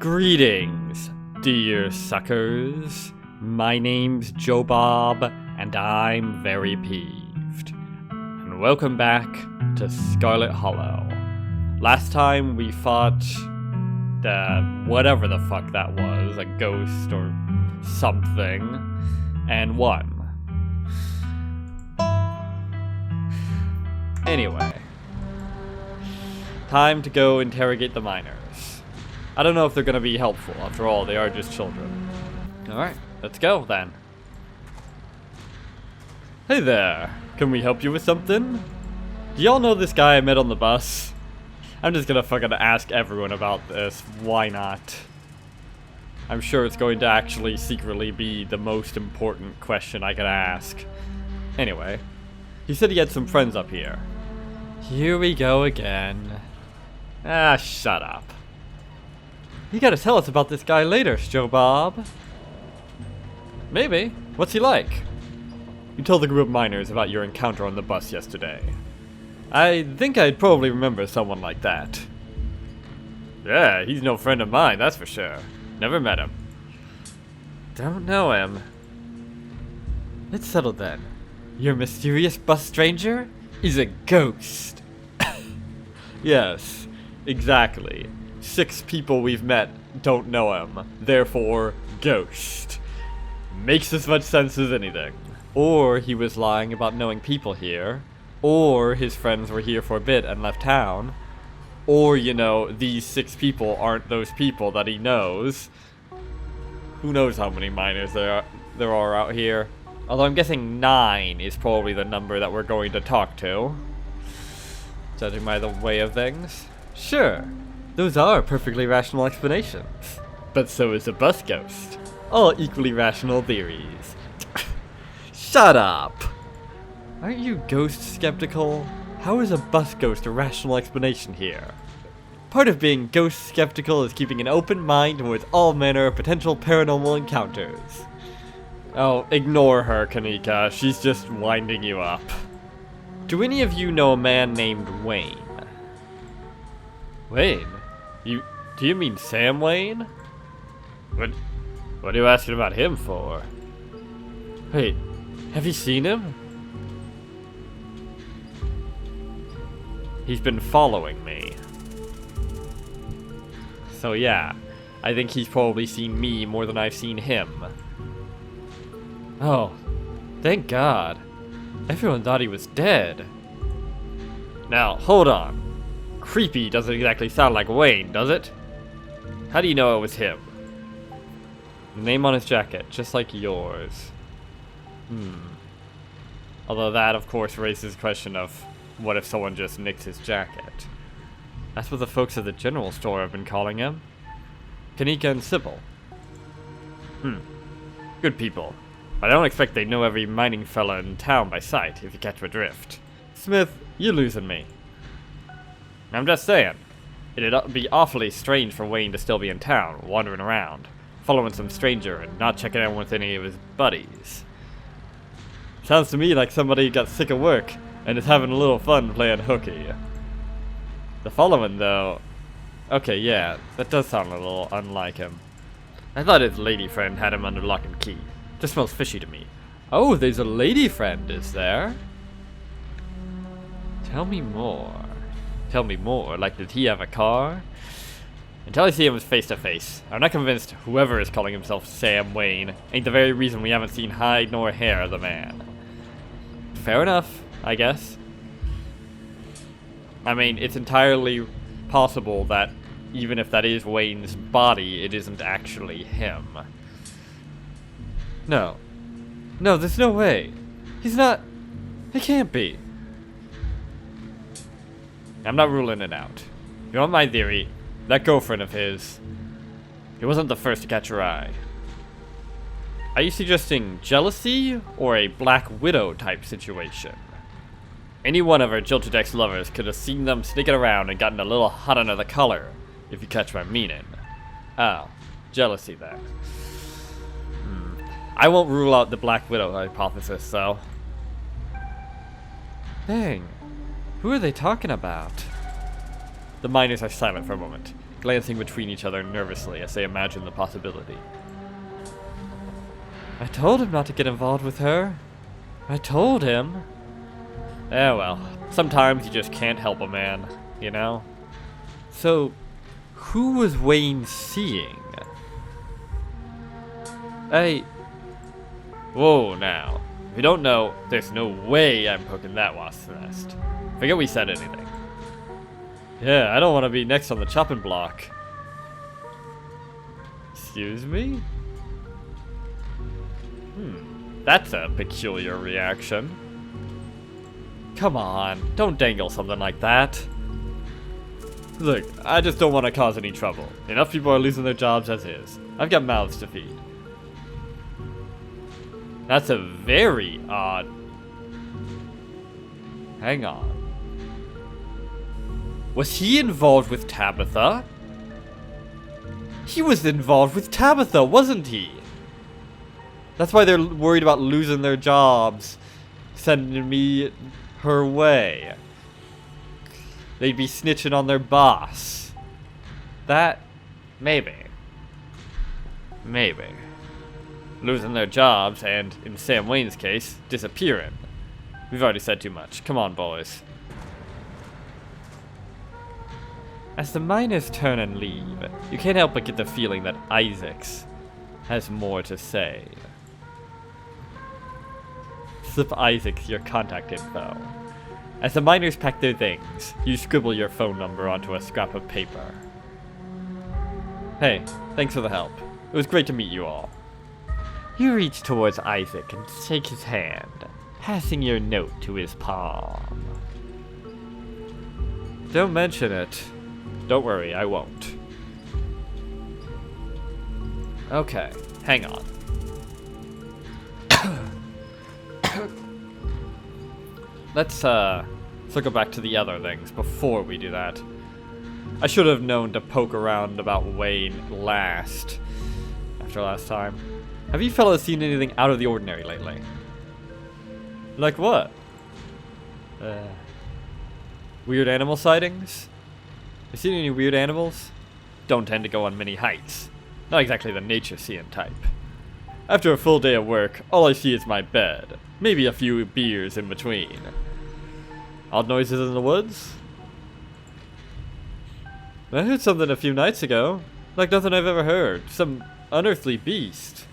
Greetings, dear suckers. My name's Joe Bob, and I'm very peeved. And welcome back to Scarlet Hollow. Last time we fought the whatever the fuck that was, a ghost or something, and won. Anyway, time to go interrogate the miners. I don't know if they're gonna be helpful. After all, they are just children. Alright, let's go then. Hey there, can we help you with something? Do y'all know this guy I met on the bus? I'm just gonna fucking ask everyone about this. Why not? I'm sure it's going to actually secretly be the most important question I could ask. Anyway, he said he had some friends up here. Here we go again. Ah, shut up. You gotta tell us about this guy later, Joe Bob. Maybe. What's he like? You told the group of miners about your encounter on the bus yesterday. I think I'd probably remember someone like that. Yeah, he's no friend of mine, that's for sure. Never met him. Don't know him. It's settled then. Your mysterious bus stranger is a ghost. Yes, exactly. 6 people we've met don't know him, therefore, ghost. Makes as much sense as anything. Or he was lying about knowing people here, or his friends were here for a bit and left town, or, you know, these 6 people aren't those people that he knows. Who knows how many miners there are out here. Although I'm guessing 9 is probably the number that we're going to talk to, judging by the way of things. Sure. Those are perfectly rational explanations. But so is a bus ghost. All equally rational theories. Shut up! Aren't you ghost skeptical? How is a bus ghost a rational explanation here? Part of being ghost skeptical is keeping an open mind towards all manner of potential paranormal encounters. Oh, ignore her, Kanika. She's just winding you up. Do any of you know a man named Wayne? Wayne? Do you mean Sam Wayne? What are you asking about him for? Wait, have you seen him? He's been following me. So yeah, I think he's probably seen me more than I've seen him. Oh, thank God. Everyone thought he was dead. Now, hold on. Creepy doesn't exactly sound like Wayne, does it? How do you know it was him? Name on his jacket, just like yours. Although that, of course, raises the question of, what if someone just nicked his jacket? That's what the folks at the general store have been calling him. Kanika and Sybil. Good people. But I don't expect they know every mining fella in town by sight, if you catch my drift. Smith, you're losing me. I'm just saying. It'd be awfully strange for Wayne to still be in town, wandering around, following some stranger and not checking in with any of his buddies. Sounds to me like somebody got sick of work and is having a little fun playing hooky. The following, though... Okay, yeah, that does sound a little unlike him. I thought his lady friend had him under lock and key. Just smells fishy to me. Oh, there's a lady friend, is there? Tell me more. Tell me more. Like, did he have a car? Until I see him face to face, I'm not convinced whoever is calling himself Sam Wayne ain't the very reason we haven't seen hide nor hair of the man. Fair enough, I guess. I mean, it's entirely possible that even if that is Wayne's body, it isn't actually him. No. No, there's no way. He's not... It can't be. I'm not ruling it out. You want my theory? That girlfriend of his... He wasn't the first to catch her eye. Are you suggesting jealousy or a Black Widow type situation? Any one of her jilted ex-lovers could have seen them sneaking around and gotten a little hot under the collar, if you catch my meaning. Oh, jealousy then. I won't rule out the Black Widow hypothesis, though. Dang. Who are they talking about? The miners are silent for a moment. glancing between each other nervously as they imagine the possibility. I told him not to get involved with her. I told him. Eh, well, sometimes you just can't help a man, you know? So, who was Wayne seeing? Whoa, now. If you don't know, there's no way I'm poking that wasp's nest. Forget we said anything. Yeah, I don't want to be next on the chopping block. Excuse me? That's a peculiar reaction. Come on, don't dangle something like that. Look, I just don't want to cause any trouble. Enough people are losing their jobs as is. I've got mouths to feed. That's a very odd... Hang on. Was he involved with Tabitha? He was involved with Tabitha, wasn't he? That's why they're worried about losing their jobs. Sending me her way. They'd be snitching on their boss. That... maybe. Maybe. Losing their jobs, and, in Sam Wayne's case, disappearing. We've already said too much. Come on, boys. As the miners turn and leave, you can't help but get the feeling that Isaacs has more to say. Slip Isaacs your contact info. As the miners pack their things, you scribble your phone number onto a scrap of paper. Hey, thanks for the help. It was great to meet you all. You reach towards Isaac and shake his hand, passing your note to his palm. Don't mention it. Don't worry, I won't. Okay, hang on. Let's circle back to the other things before we do that. I should have known to poke around about Wayne last. After last time. Have you fellas seen anything out of the ordinary lately? Like what? Weird animal sightings? You seen any weird animals? Don't tend to go on many hikes. Not exactly the nature-seeing type. After a full day of work, all I see is my bed. Maybe a few beers in between. Odd noises in the woods? I heard something a few nights ago. Like nothing I've ever heard. Some unearthly beast.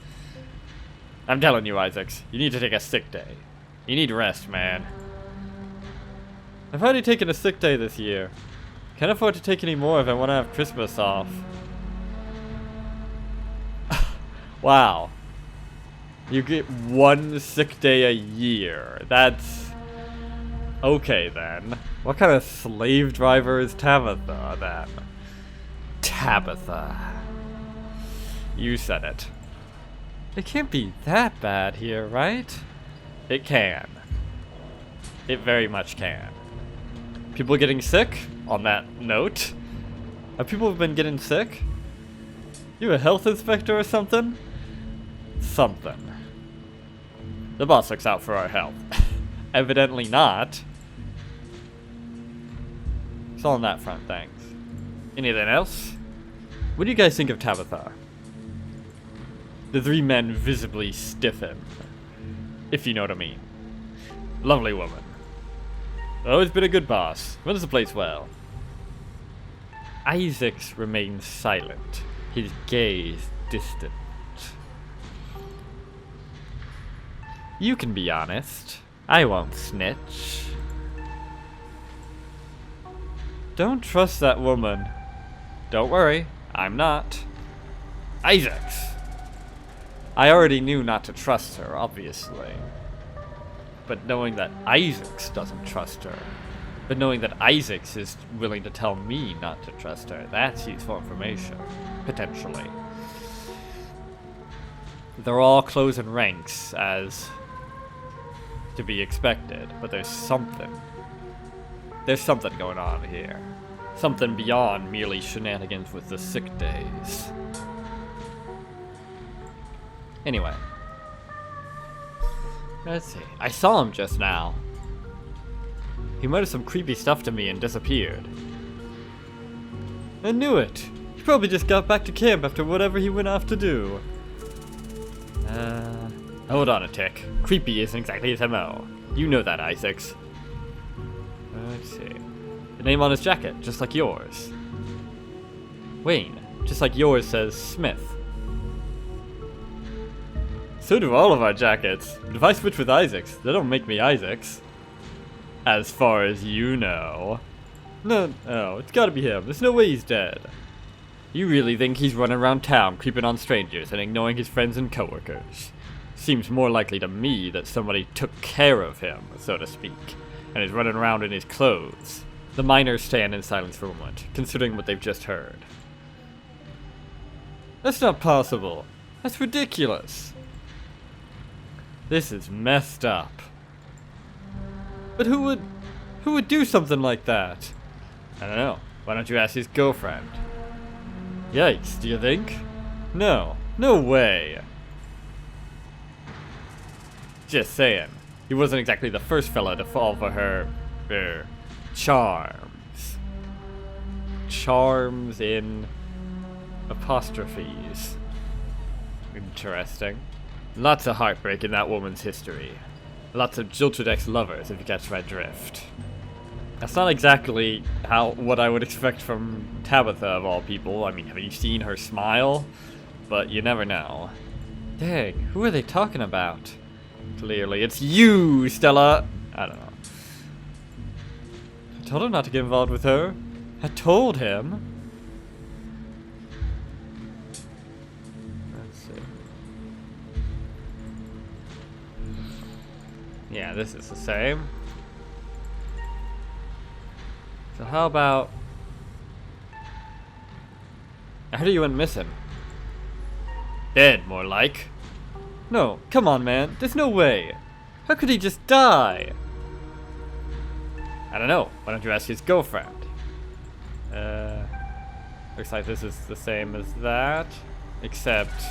I'm telling you, Isaacs, you need to take a sick day. You need rest, man. I've already taken a sick day this year. Can't afford to take any more if I want to have Christmas off. Wow. You get one sick day a year. That's... okay, then. What kind of slave driver is Tabitha, then? Tabitha. You said it. It can't be that bad here, right? It can. It very much can. People getting sick? On that note. Have people been getting sick? You a health inspector or something? Something. The boss looks out for our health. Evidently not. It's all on that front, thanks. Anything else? What do you guys think of Tabitha? The three men visibly stiffen. If you know what I mean. Lovely woman. Always been a good boss. Runs the place well. Isaacs remains silent, his gaze distant. You can be honest. I won't snitch. Don't trust that woman. Don't worry, I'm not. Isaacs! I already knew not to trust her, obviously. But knowing that Isaacs doesn't trust her, but knowing that Isaacs is willing to tell me not to trust her, that's useful information. Potentially. They're all closing ranks, as to be expected, but there's something. There's something going on here. Something beyond merely shenanigans with the sick days. Anyway. Let's see. I saw him just now. He muttered some creepy stuff to me and disappeared. I knew it. He probably just got back to camp after whatever he went off to do. Hold on a tick. Creepy isn't exactly his MO. You know that, Isaacs. Let's see. The name on his jacket, just like yours. Wayne, just like yours says Smith. So do all of our jackets. But if I switch with Isaacs, that don't make me Isaacs. As far as you know. No, it's gotta be him. There's no way he's dead. You really think he's running around town creeping on strangers and ignoring his friends and coworkers? Seems more likely to me that somebody took care of him, so to speak, and is running around in his clothes. The miners stand in silence for a moment, considering what they've just heard. That's not possible. That's ridiculous. This is messed up. But who would do something like that? I don't know. Why don't you ask his girlfriend? Yikes, do you think? No. No way. Just saying. He wasn't exactly the first fella to fall for her charms. Charms in apostrophes. Interesting. Lots of heartbreak in that woman's history. Lots of jilted ex-lovers, if you catch my drift. That's not exactly what I would expect from Tabitha, of all people. I mean, have you seen her smile? But you never know. Dang, who are they talking about? Clearly, it's you, Stella! I don't know. I told him not to get involved with her. I told him. Let's see. Yeah, this is the same. So how about... I heard you went missing. Dead, more like. No, come on, man. There's no way. How could he just die? I don't know. Why don't you ask his girlfriend? Looks like this is the same as that. Except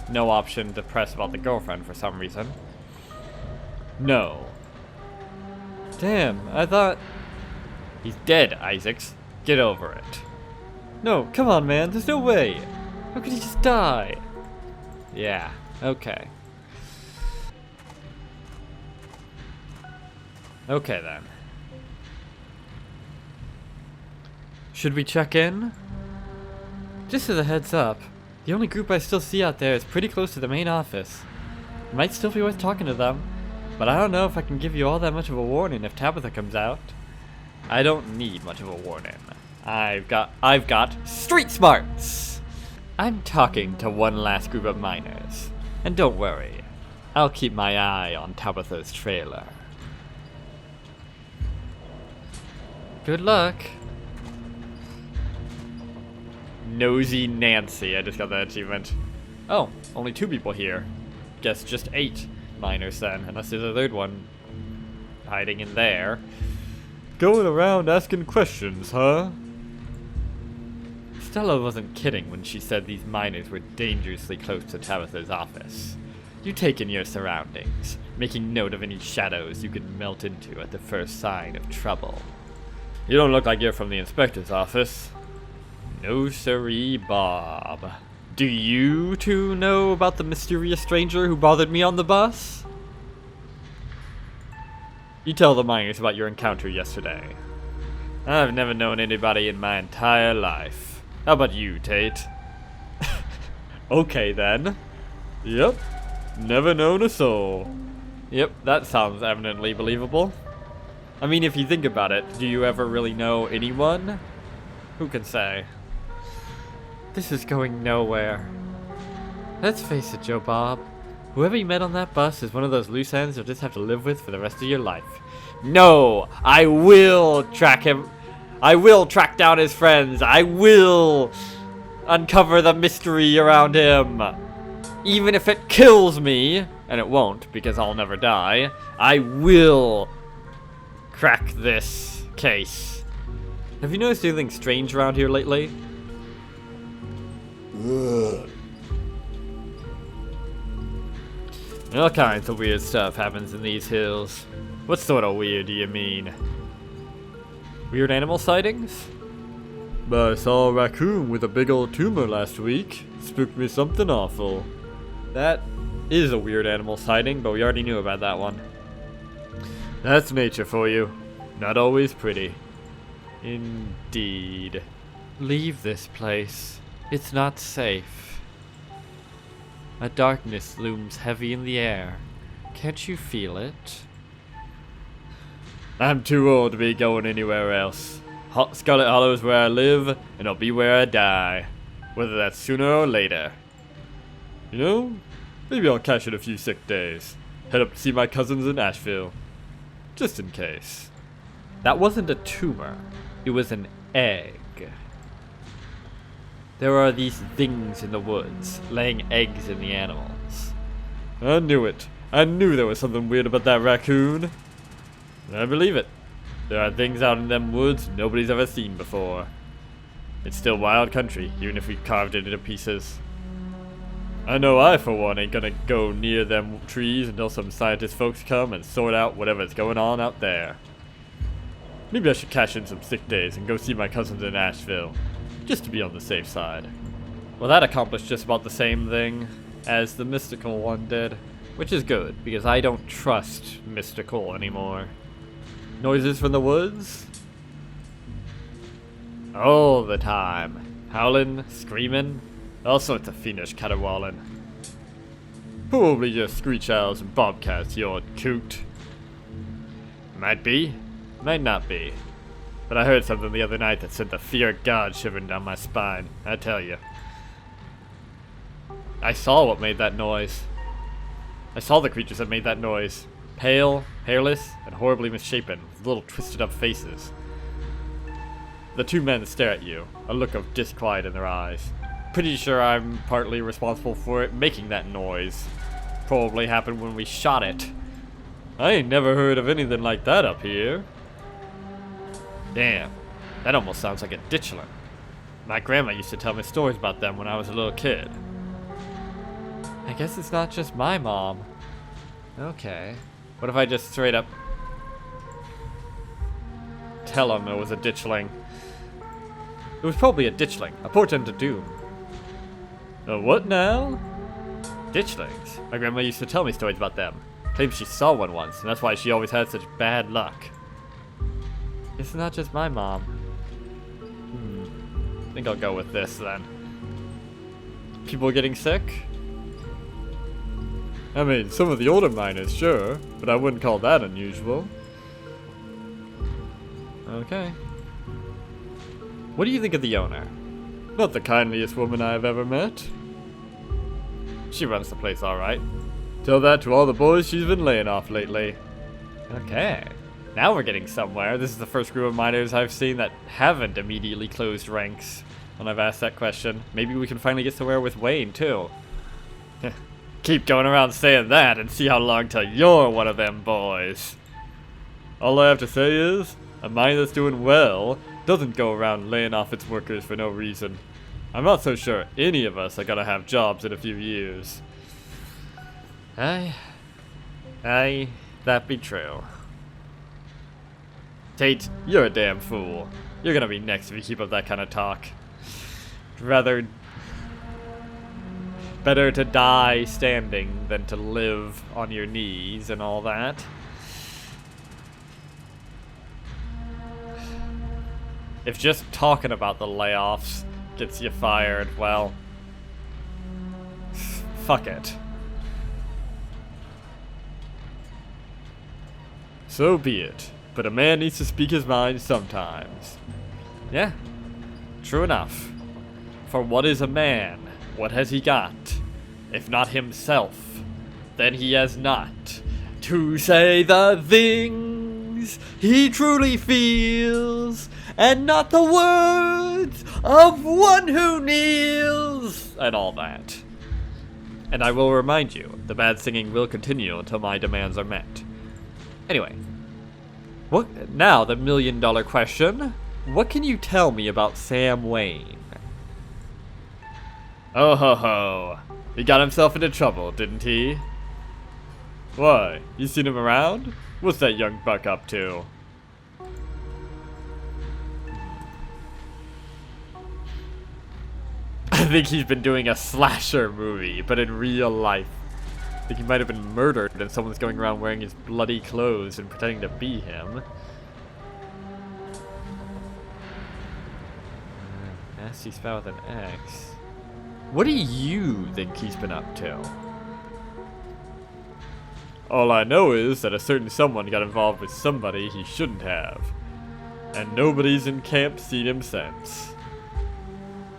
no option to press about the girlfriend for some reason. No. Damn, I thought... He's dead, Isaacs. Get over it. No, come on, man. There's no way. How could he just die? Yeah, okay. Okay, then. Should we check in? Just as a heads up, the only group I still see out there is pretty close to the main office. It might still be worth talking to them, but I don't know if I can give you all that much of a warning if Tabitha comes out. I don't need much of a warning. I've got street smarts! I'm talking to one last group of miners. And don't worry, I'll keep my eye on Tabitha's trailer. Good luck. Nosy Nancy, I just got that achievement. Oh, only 2 people here. Guess just 8 miners then, unless there's a third one hiding in there. Going around asking questions, huh? Stella wasn't kidding when she said these miners were dangerously close to Tabitha's office. You take in your surroundings, making note of any shadows you could melt into at the first sign of trouble. You don't look like you're from the inspector's office. No siree, Bob. Do you two know about the mysterious stranger who bothered me on the bus? You tell the miners about your encounter yesterday. I've never known anybody in my entire life. How about you, Tate? Okay, then. Yep. Never known a soul. Yep, that sounds eminently believable. I mean, if you think about it, do you ever really know anyone? Who can say? This is going nowhere. Let's face it, Joe Bob. Whoever you met on that bus is one of those loose ends you'll just have to live with for the rest of your life. No! I will track him. I will track down his friends. I will uncover the mystery around him. Even if it kills me, and it won't because I'll never die, I will crack this case. Have you noticed anything strange around here lately? Ugh. All kinds of weird stuff happens in these hills. What sort of weird do you mean? Weird animal sightings? But I saw a raccoon with a big old tumor last week. Spooked me something awful. That is a weird animal sighting, but we already knew about that one. That's nature for you. Not always pretty. Indeed. Leave this place. It's not safe. A darkness looms heavy in the air. Can't you feel it? I'm too old to be going anywhere else. Scarlet Hollow is where I live, and I'll be where I die. Whether that's sooner or later. You know, maybe I'll cash in a few sick days. Head up to see my cousins in Asheville. Just in case. That wasn't a tumor. It was an egg. There are these things in the woods, laying eggs in the animals. I knew it. I knew there was something weird about that raccoon. I believe it. There are things out in them woods nobody's ever seen before. It's still wild country, even if we carved it into pieces. I know I, for one, ain't gonna go near them trees until some scientist folks come and sort out whatever's going on out there. Maybe I should cash in some sick days and go see my cousins in Asheville, just to be on the safe side. Well, that accomplished just about the same thing as the mystical one did, which is good, because I don't trust mystical anymore. Noises from the woods? All the time. Howling, screaming, all sorts of fiendish caterwauling. Probably just screech owls and bobcats, you old coot. Might be, might not be. But I heard something the other night that sent the fear of God shivering down my spine, I tell you. I saw what made that noise. I saw the creatures that made that noise. Pale, hairless, and horribly misshapen, with little twisted up faces. The two men stare at you, a look of disquiet in their eyes. Pretty sure I'm partly responsible for it making that noise. Probably happened when we shot it. I ain't never heard of anything like that up here. Damn, that almost sounds like a ditchling. My grandma used to tell me stories about them when I was a little kid. I guess it's not just my mom. Okay. What if I just straight up tell him it was a ditchling? It was probably a ditchling, a portent of doom. A what now? Ditchlings. My grandma used to tell me stories about them. Claims she saw one once, and that's why she always had such bad luck. It's not just my mom. I think I'll go with this then. People getting sick? I mean, some of the older miners, sure, but I wouldn't call that unusual. Okay. What do you think of the owner? Not the kindliest woman I've ever met. She runs the place alright. Tell that to all the boys she's been laying off lately. Okay. Now we're getting somewhere. This is the first group of miners I've seen that haven't immediately closed ranks when I've asked that question. Maybe we can finally get somewhere with Wayne, too. Keep going around saying that and see how long till you're one of them boys. All I have to say is, a mine that's doing well doesn't go around laying off its workers for no reason. I'm not so sure any of us are gonna have jobs in a few years. Aye, that be true. Tate, you're a damn fool. You're gonna be next if you keep up that kind of talk. Better to die standing than to live on your knees and all that. If just talking about the layoffs gets you fired, well, fuck it. So be it, but a man needs to speak his mind sometimes. Yeah, true enough. For what is a man? What has he got? If not himself, then he has not to say the things he truly feels, and not the words of one who kneels, and all that. And I will remind you, the bad singing will continue until my demands are met. Anyway, what now the million-dollar question? What can you tell me about Sam Wayne? Oh ho ho, he got himself into trouble, didn't he? Why, you seen him around? What's that young buck up to? think he's been doing a slasher movie, but in real life. I think he might have been murdered and someone's going around wearing his bloody clothes and pretending to be him. Nasty spout with an X. What do you think he's been up to? All I know is that a certain someone got involved with somebody he shouldn't have. And nobody's in camp seen him since.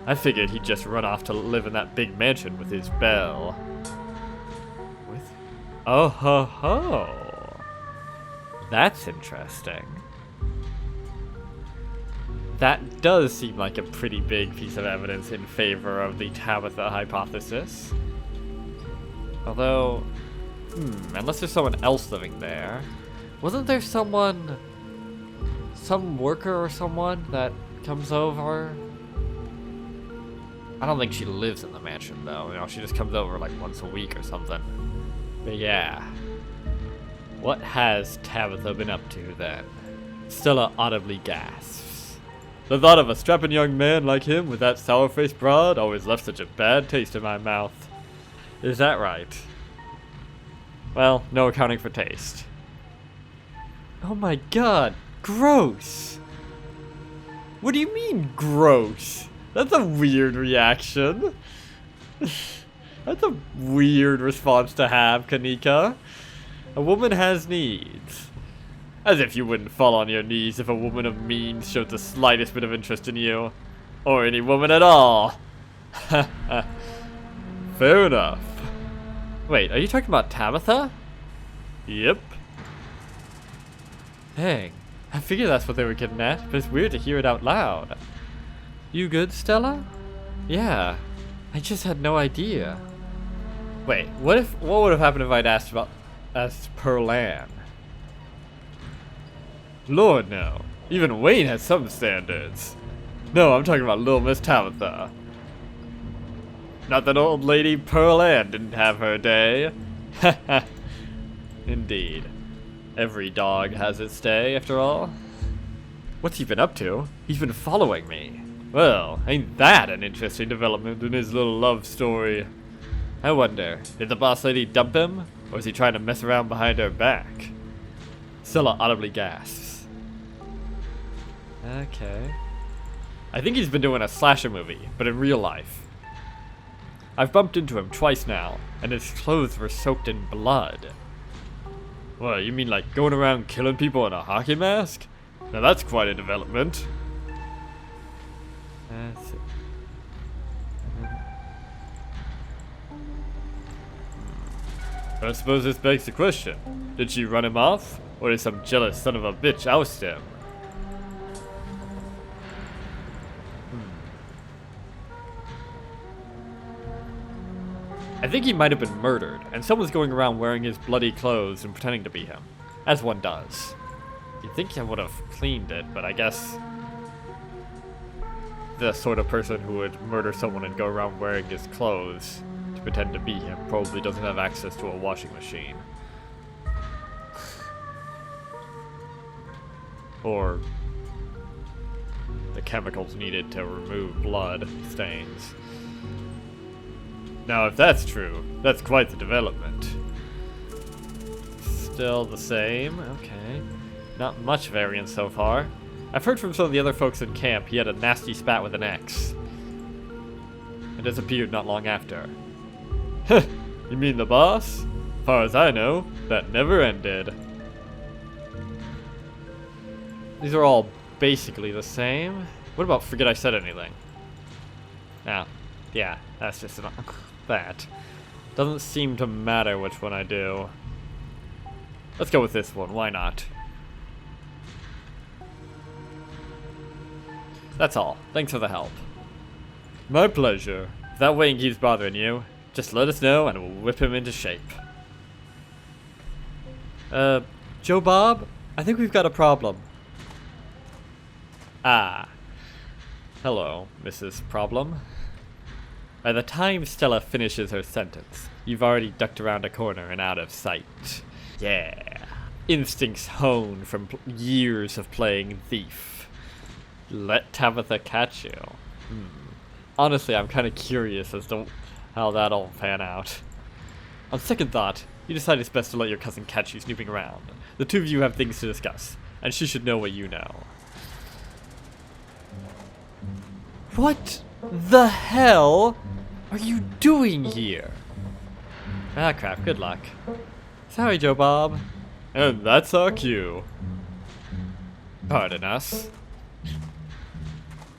I figured he'd just run off to live in that big mansion with his belle. With? Oh ho ho! That's interesting. That does seem like a pretty big piece of evidence in favor of the Tabitha hypothesis. Although, unless there's someone else living there. Wasn't there someone, some worker or someone that comes over? I don't think she lives in the mansion though, you know, she just comes over like once a week or something. But yeah. What has Tabitha been up to then? Stella audibly gasps. The thought of a strapping young man like him with that sour-faced broad always left such a bad taste in my mouth. Is that right? Well, no accounting for taste. Oh my god, gross! What do you mean, gross? That's a weird reaction. That's a weird response to have, Kanika. A woman has needs. As if you wouldn't fall on your knees if a woman of means showed the slightest bit of interest in you. Or any woman at all. Fair enough. Wait, are you talking about Tabitha? Yep. Dang, I figured that's what they were getting at, but it's weird to hear it out loud. You good, Stella? Yeah, I just had no idea. Wait, what would have happened if I'd asked Pearl Ann? Lord, no. Even Wayne has some standards. No, I'm talking about little Miss Tabitha. Not that old lady Pearl Ann didn't have her day. Haha. Indeed. Every dog has its day, after all. What's he been up to? He's been following me. Well, ain't that an interesting development in his little love story? I wonder, did the boss lady dump him? Or is he trying to mess around behind her back? Stella audibly gasps. Okay. I think he's been doing a slasher movie, but in real life. I've bumped into him twice now, and his clothes were soaked in blood. What, you mean like going around killing people in a hockey mask? Now that's quite a development. That's it. I suppose this begs the question. Did she run him off? Or did some jealous son of a bitch oust him? I think he might have been murdered, and someone's going around wearing his bloody clothes and pretending to be him. As one does. You'd think I would have cleaned it, but I guess the sort of person who would murder someone and go around wearing his clothes to pretend to be him probably doesn't have access to a washing machine. Or the chemicals needed to remove blood stains. Now, if that's true, that's quite the development. Still the same, okay. Not much variance so far. I've heard from some of the other folks in camp he had a nasty spat with an X. And disappeared not long after. Heh, you mean the boss? Far as I know, that never ended. These are all basically the same. What about forget I said anything? Now, yeah, that's just enough. That. Doesn't seem to matter which one I do. Let's go with this one, why not? That's all. Thanks for the help. My pleasure. If that Wayne keeps bothering you, just let us know and we'll whip him into shape. Joe Bob? I think we've got a problem. Ah. Hello, Mrs. Problem. By the time Stella finishes her sentence, you've already ducked around a corner and out of sight. Yeah. Instincts honed from years of playing thief. Let Tabitha catch you. Honestly, I'm kind of curious as to how that'll pan out. On second thought, you decide it's best to let your cousin catch you snooping around. The two of you have things to discuss, and she should know what you know. What the hell are you doing here? Ah crap, good luck. Sorry, Joe Bob. And that's our cue. Pardon us.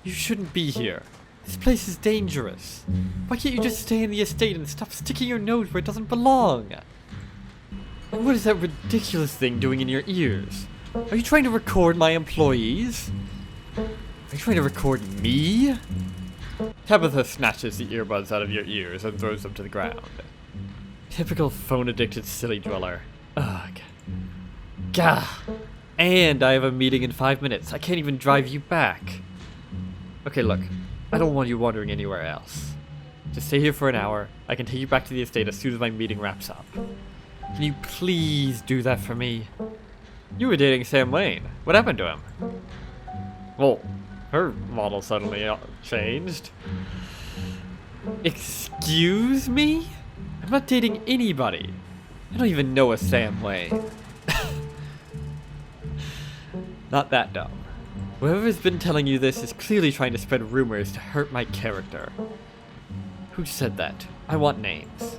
You shouldn't be here. This place is dangerous. Why can't you just stay in the estate and stop sticking your nose where it doesn't belong? And what is that ridiculous thing doing in your ears? Are you trying to record my employees? Are you trying to record me? Tabitha snatches the earbuds out of your ears and throws them to the ground. Typical phone-addicted silly dweller. Ugh. Gah! And I have a meeting in 5 minutes. I can't even drive you back. Okay, look. I don't want you wandering anywhere else. Just stay here for an hour. I can take you back to the estate as soon as my meeting wraps up. Can you please do that for me? You were dating Sam Wayne. What happened to him? Well, her model suddenly changed. Excuse me? I'm not dating anybody. I don't even know a Sam Wayne. Not that dumb. Whoever's been telling you this is clearly trying to spread rumors to hurt my character. Who said that? I want names.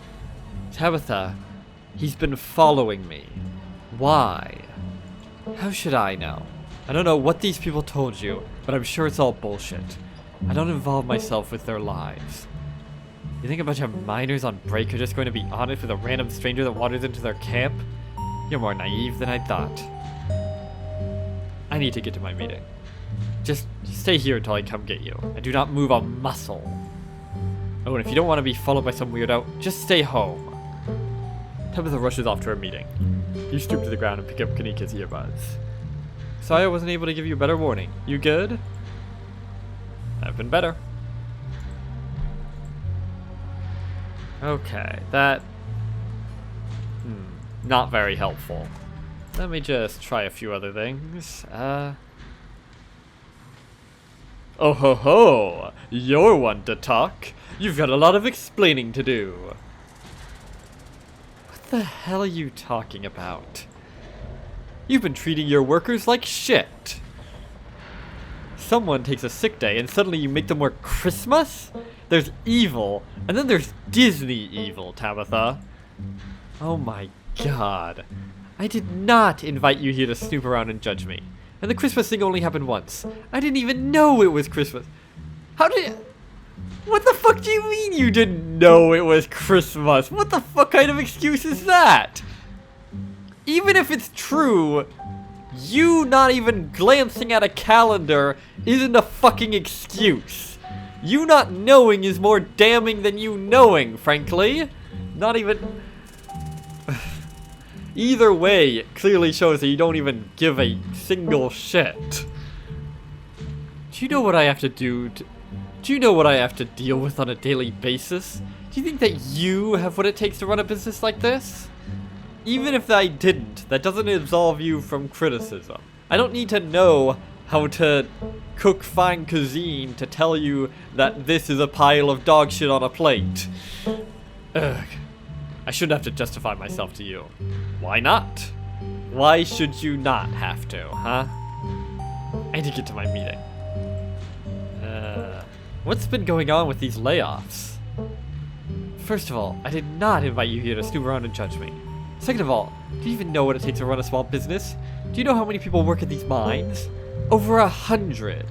Tabitha, he's been following me. Why? How should I know? I don't know what these people told you, but I'm sure it's all bullshit. I don't involve myself with their lives. You think a bunch of miners on break are just going to be honest with a random stranger that wanders into their camp? You're more naive than I thought. I need to get to my meeting. Just stay here until I come get you, and do not move a muscle. Oh, and if you don't want to be followed by some weirdo, just stay home. Tabitha rushes off to her meeting. You stoop to the ground and pick up Kanika's earbuds. Sorry I wasn't able to give you a better warning. You good? I've been better. Okay, that... not very helpful. Let me just try a few other things. Oh ho ho! You're one to talk. You've got a lot of explaining to do. What the hell are you talking about? You've been treating your workers like shit. Someone takes a sick day and suddenly you make them work Christmas? There's evil, and then there's Disney evil, Tabitha. Oh my god. I did not invite you here to snoop around and judge me. And the Christmas thing only happened once. I didn't even know it was Christmas. How did... What the fuck do you mean you didn't know it was Christmas? What the fuck kind of excuse is that? Even if it's true, you not even glancing at a calendar isn't a fucking excuse. You not knowing is more damning than you knowing, frankly. Not even... Either way, it clearly shows that you don't even give a single shit. Do you know what I have to do? Do you know what I have to deal with on a daily basis? Do you think that you have what it takes to run a business like this? Even if I didn't, that doesn't absolve you from criticism. I don't need to know how to cook fine cuisine to tell you that this is a pile of dog shit on a plate. Ugh. I shouldn't have to justify myself to you. Why not? Why should you not have to, huh? I need to get to my meeting. What's been going on with these layoffs? First of all, I did not invite you here to snoop around and judge me. Second of all, do you even know what it takes to run a small business? Do you know how many people work at these mines? Over 100.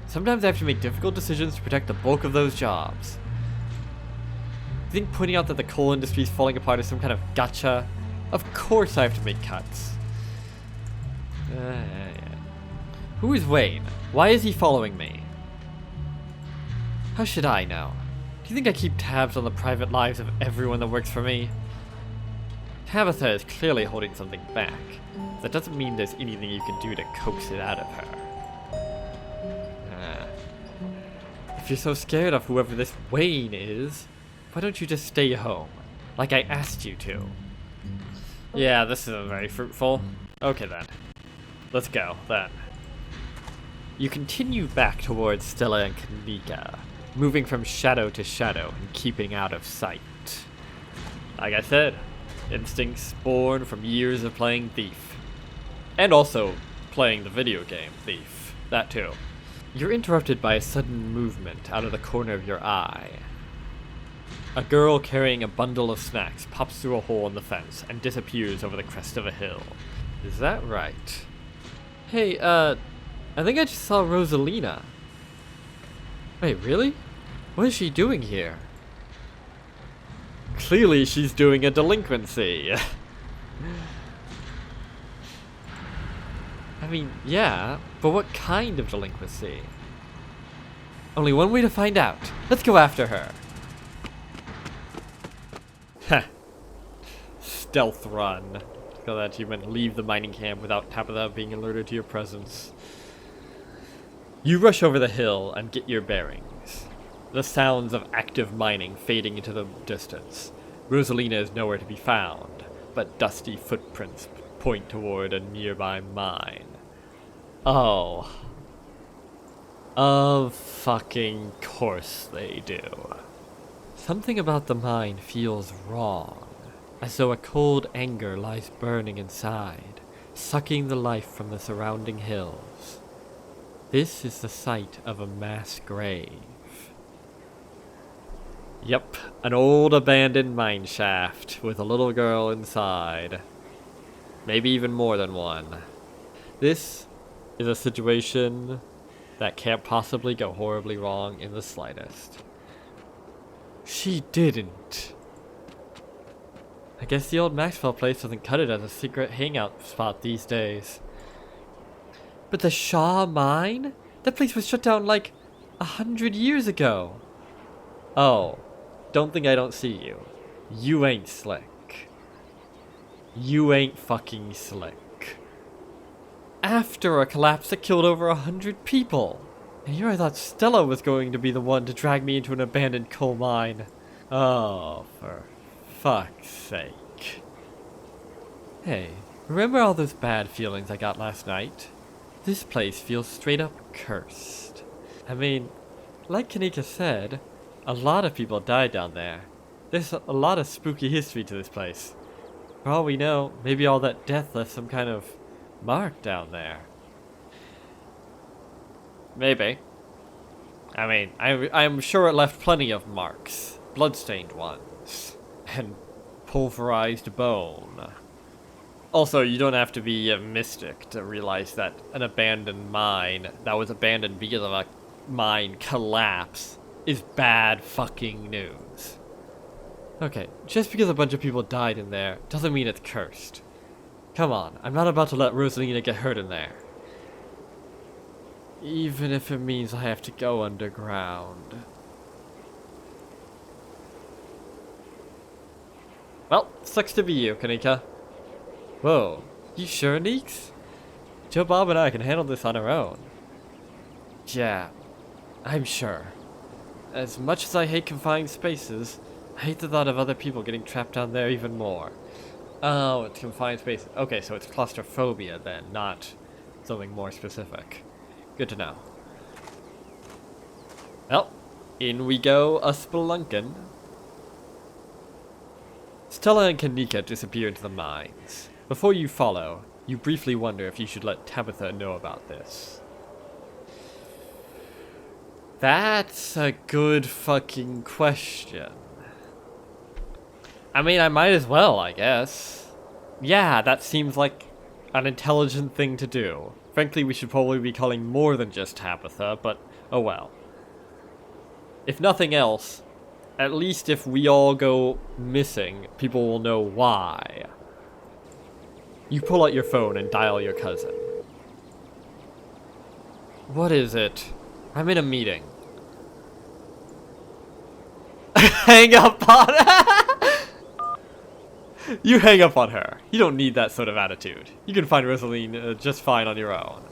Sometimes I have to make difficult decisions to protect the bulk of those jobs. You think pointing out that the coal industry is falling apart is some kind of gotcha? Of course I have to make cuts. Who is Wayne? Why is he following me? How should I know? Do you think I keep tabs on the private lives of everyone that works for me? Tabitha is clearly holding something back. That doesn't mean there's anything you can do to coax it out of her. If you're so scared of whoever this Wayne is, why don't you just stay home? Like I asked you to. Yeah, this isn't very fruitful. Okay then. Let's go, then. You continue back towards Stella and Kanika. moving from shadow to shadow and keeping out of sight. Like I said, instincts born from years of playing Thief. And also playing the video game Thief. That too. You're interrupted by a sudden movement out of the corner of your eye. A girl carrying a bundle of snacks pops through a hole in the fence and disappears over the crest of a hill. Is that right? Hey, I think I just saw Rosalina. Wait, really? What is she doing here? Clearly she's doing a delinquency. I mean, yeah, but what kind of delinquency? Only one way to find out. Let's go after her. Heh. Stealth run. So that you meant leave the mining camp without Tabitha being alerted to your presence. You rush over the hill and get your bearings. The sounds of active mining fading into the distance. Rosalina is nowhere to be found, but dusty footprints point toward a nearby mine. Oh. Of fucking course they do. Something about the mine feels wrong, as though a cold anger lies burning inside, sucking the life from the surrounding hills. This is the site of a mass grave. Yep, an old abandoned mine shaft with a little girl inside. Maybe even more than one. This is a situation that can't possibly go horribly wrong in the slightest. She didn't. I guess the old Maxwell place doesn't cut it as a secret hangout spot these days. But the Shaw mine? That place was shut down like 100 years ago. Oh, don't think I don't see you. You ain't slick. You ain't fucking slick. After a collapse that killed over 100 people. And here I thought Stella was going to be the one to drag me into an abandoned coal mine. Oh, for fuck's sake. Hey, remember all those bad feelings I got last night? This place feels straight up cursed. I mean, like Kanika said, a lot of people died down there. There's a lot of spooky history to this place. For all we know, maybe all that death left some kind of mark down there. Maybe. I mean, I'm sure it left plenty of marks. Bloodstained ones. And pulverized bone. Also, you don't have to be a mystic to realize that an abandoned mine that was abandoned because of a mine collapse is bad fucking news. Okay, just because a bunch of people died in there doesn't mean it's cursed. Come on, I'm not about to let Rosalina get hurt in there. Even if it means I have to go underground. Well, sucks to be you, Kanika. Whoa, you sure, Neeks? Joe Bob and I can handle this on our own. Yeah, I'm sure. As much as I hate confined spaces, I hate the thought of other people getting trapped down there even more. Oh, it's confined space. Okay, so it's claustrophobia then, not something more specific. Good to know. Well, in we go, a spelunkin'. Stella and Kanika disappear into the mines. Before you follow, you briefly wonder if you should let Tabitha know about this. That's a good fucking question. I mean, I might as well, I guess. Yeah, that seems like an intelligent thing to do. Frankly, we should probably be calling more than just Tabitha, but oh well. If nothing else, at least if we all go missing, people will know why. You pull out your phone and dial your cousin. What is it? I'm in a meeting. Hang up on her! You hang up on her. You don't need that sort of attitude. You can find Rosaline just fine on your own.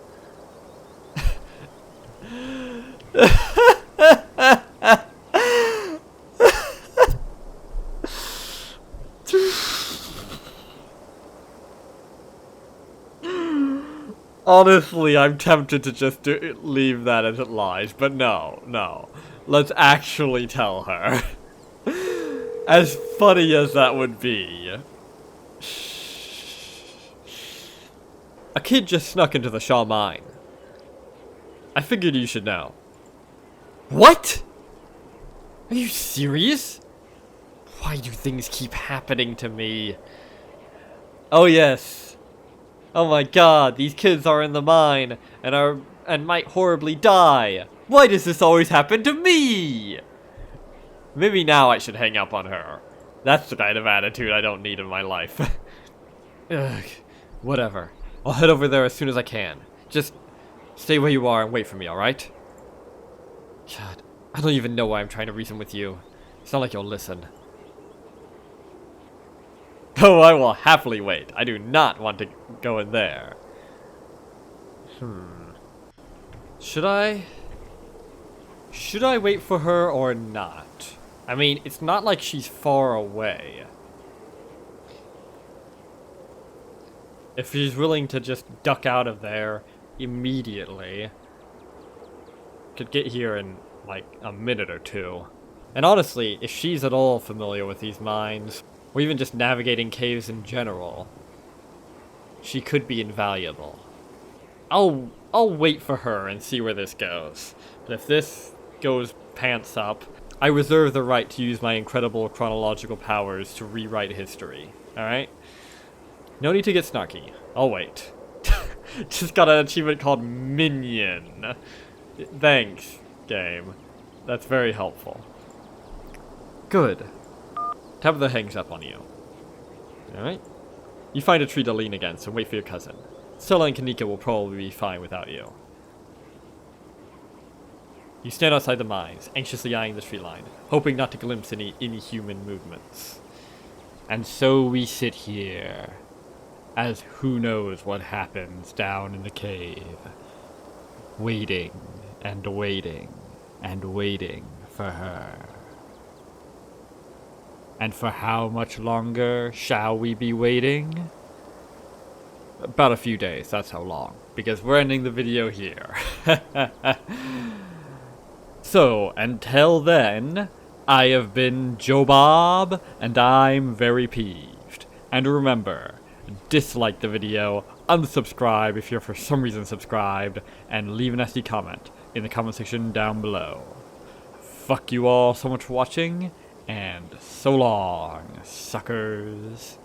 Honestly, I'm tempted to just leave that as it lies, but no. Let's actually tell her. As funny as that would be. A kid just snuck into the Shaw mine. I figured you should know. What? Are you serious? Why do things keep happening to me? Oh yes. Oh my god, these kids are in the mine and might horribly die. Why does this always happen to me? Maybe now I should hang up on her. That's the kind of attitude I don't need in my life. Ugh, whatever. I'll head over there as soon as I can. Just stay where you are and wait for me, alright? God, I don't even know why I'm trying to reason with you. It's not like you'll listen. Oh, I will happily wait. I do not want to go in there. Should I wait for her or not? I mean, it's not like she's far away. If she's willing to just duck out of there immediately, could get here in like a minute or two. And honestly, if she's at all familiar with these mines, or even just navigating caves in general, she could be invaluable. I'll wait for her and see where this goes. But if this goes pants up, I reserve the right to use my incredible chronological powers to rewrite history. Alright? No need to get snarky. I'll wait. Just got an achievement called Minion. Thanks, game. That's very helpful. Good. Tabitha hangs up on you. Alright? You find a tree to lean against and wait for your cousin. Stella and Kanika will probably be fine without you. You stand outside the mines, anxiously eyeing the tree line, hoping not to glimpse any inhuman movements. And so we sit here, as who knows what happens down in the cave, waiting and waiting and waiting for her. And for how much longer shall we be waiting? About a few days, that's how long. Because we're ending the video here. So, until then, I have been Joe Bob, and I'm very peeved. And remember, dislike the video, unsubscribe if you're for some reason subscribed, and leave a nasty comment in the comment section down below. Fuck you all so much for watching, and so long, suckers.